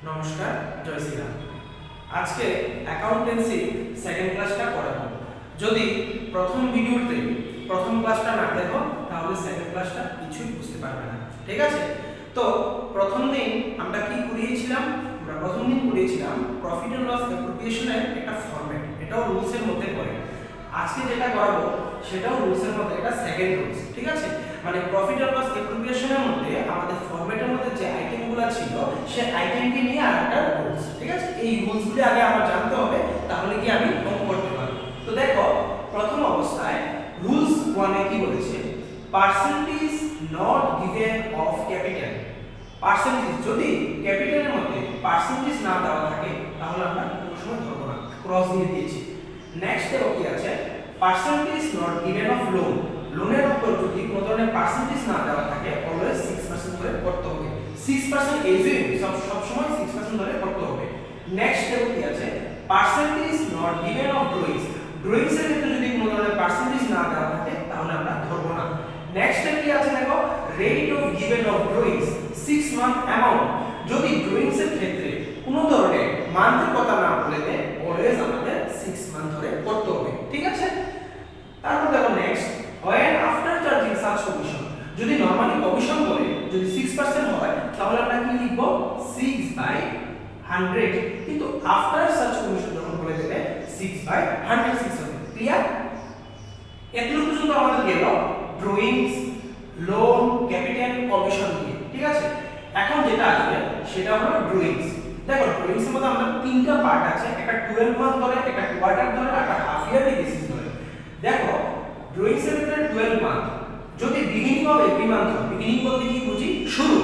নমস্কার, জয় শ্রীরাম। আজকে accountancy second ক্লাসটা করাবো। যদি প্রথম ভিডিওতে প্রথম ক্লাসটা না দেখো তাহলে সেকেন্ড ক্লাসটা কিছুই বুঝতে পারবে না, ঠিক আছে? তো প্রথম দিন আমরা কি করিয়েছিলাম? আমরা প্রথম দিন করিয়েছিলাম প্রফিট এন্ড লস অ্যাপ্রোপ্রিয়েশনের একটা ফরম্যাট, এটাও রুলসের মধ্যে পড়ে। আজকে যেটা করাবো সেটাও রুলসের মধ্যে, এটা সেকেন্ড রুলস, ঠিক আছে? মানে প্রফিট এন্ড লস অ্যাপ্রোপ্রিয়েশনের মধ্যে আমাদের ফরম্যাটের মধ্যে যে আইটেমগুলো ছিল সেই আইটেমকে নিয়ে আরেকটা রুলস, ঠিক আছে? এই রুলসগুলি আগে আমার জানতে হবে, তাহলে কি আমি অঙ্ক করতে পারবো। তো দেখো, প্রথম অবস্থায় রুলস 1 এ কি বলেছে? Percentage not given of capital. Percentage যদি ক্যাপিটালের মধ্যে পার্সেন্টেজ না দেওয়া থাকে তাহলে আমরা কোনো সময় ধরবো না, ক্রস দিয়ে দিয়েছি। নেক্সট এ কি আছে? Percentage not given of loan. লোনের উপর যদি কোনো ধরনের পার্সেন্টেজ না দেওয়া থাকে অলওয়েজ 6% ধরে করতে হবে। 6% এজুইম সব সময় 6% ধরে করতে হবে। নেক্সট এ কি আছে? Percentage not given of drawings. Drawings এর ক্ষেত্রে যদি কোনো ধরনের পার্সেন্টেজ না দেওয়া থাকে তাহলে আমরা ধরবো না। নেক্সট এ কি আছে দেখো? Rate of given of drawings 6 month amount. যদি ড্রয়িংস এর ক্ষেত্রে কোনো ধরনের মান্থের কথা না বলে দেয় অলওয়েজ আমাদের 6 মান্থ ধরে করতে হবে, ঠিক আছে? তারপর দেখো next, when after charging such commission, যদি নরমালি কমিশন বলে যদি 6% হয় তাহলে আমরা কি লিখব? 6/100, কিন্তু আফটার সাচ কমিশন যখন বলে দেবে 6/106 হবে। ক্লিয়ার? এতটুকু পর্যন্ত আমাদের গেল ড্রয়িংস, লোন, ক্যাপিটাল, কমিশন দিয়ে, ঠিক আছে? এখন যেটা আসবে সেটা হলো ড্রয়িংস। দেখো ড্রয়িংস এর মধ্যে আমরা তিনটা পার্ট আছে, একটা 12 মান্থ ধরে, একটা কোয়ার্টার ধরে, একটা হাফ ইয়ারলি বেসিস ধরে। দেখো ড্রয়িংস এর ক্ষেত্রে 12 মান্থ যদি বিগিনিং অফ এভরি মান্থ হয়, বিগিনিং বলতে কি বুঝি? শুরু।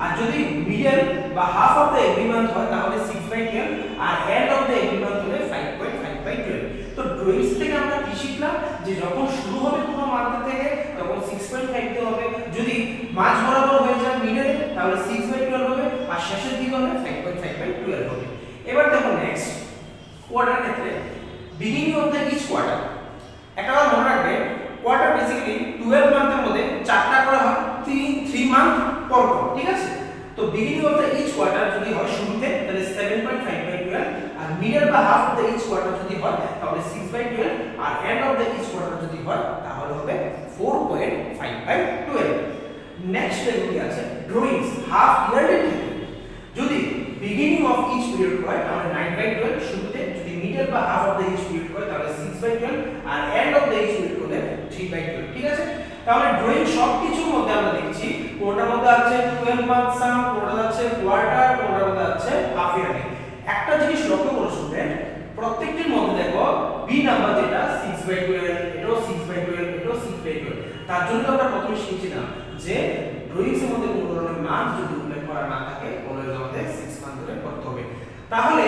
আর যদি মিডল বা half of the every month হয় তাহলে 6/12, আর end of the every month হলে 5.5/12। তো ড্রয়িংস থেকে আমরা কি শিখলাম? যে যখন শুরু হবে কোনো মান্থ থেকে তখন 6.5 তে হবে, যদি মাঝ বরাবর হয়ে যায় মিডলে তাহলে 6/12 হবে, আর শেষের দিকে হলে 5.5/12 হবে। এবার দেখো নেক্সট কোয়ার্টার ক্ষেত্রে beginning of the each quarter. একটা কথা মনে রাখবে, কোয়ার্টার বেসিক্যালি 12 মান্থের মধ্যে চারটা করে হয়, 3 মান্থ পর পর, ঠিক আছে? তো beginning of the each quarter যদি হয় শুরুতে তাহলে 7.5/12, আর মিডল বা half of the each quarter যদি হয় তাহলে 6/12, আর end of the each quarter যদি হয় তাহলে হবে 4.5/12। নেক্সট কি আছে? ড্রয়িংস হাফ ইয়ারলি ক্ষেত্রে যদি বিগিনিং অফ ইচ পিরিয়ড হয় তাহলে 9/12 শুরুতে, যদি মিডল বা half of the each period হয় তাহলে 6/12, আর end of the each period হলে 3/12, ঠিক আছে? তাহলে ড্রয়িং সবকিছুর মধ্যে আমরা দেখছি কোনটার মধ্যে আছে 12 মান্থ সাম, কোনটার আছে কোয়ার্টার, কোনটার মধ্যে আছে হাফ ইয়ারলি। একটা জিনিস লক্ষ্য করো স্টুডেন্ট, প্রত্যেকটির মধ্যে দেখো বি নাম্বার যেটা 6/12, এটাও 6/12, এটাও 6/12। তার জন্য আমরা প্রথমে শিখছিলাম যে ড্রয়িংস এর মধ্যে কোনো ধরনের মান যদি উল্লেখ করা না থাকে অলওয়েজ আমাদের 6 মান্থ ধরে করতে হবে। তাহলে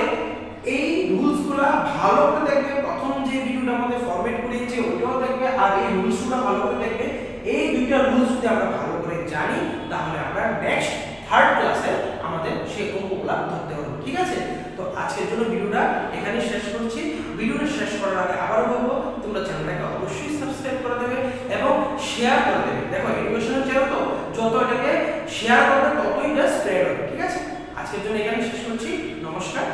এই রুলসগুলো ভালো করে দেখবে, প্রথম যে ভিডিওটার মধ্যে ফরম্যাট করিয়েছি ওইটাও দেখবে, আর এই রুলসগুলো ভালো করে দেখবে। এই দুইটা রুলস যদি আমরা ভালো করে জানি তাহলে আমরা নেক্সট থার্ড ক্লাসে আমাদের সেই অঙ্কগুলো ধরতে পারবো, ঠিক আছে? তো আজকের জন্য ভিডিওটা এখানে শেষ করছি। ভিডিওটা শেষ করার আগে আবারও বলবো তোমরা চ্যানেলটাকে অবশ্যই সাবস্ক্রাইব করে দেবে এবং শেয়ার করে দেবে। দেখো এডুকেশনাল চ্যানেল তো যত এটাকে শেয়ার করবে ততই এটা স্প্রেড হবে, ঠিক আছে? আজকের জন্য এখানে শেষ করছি। নমস্কার।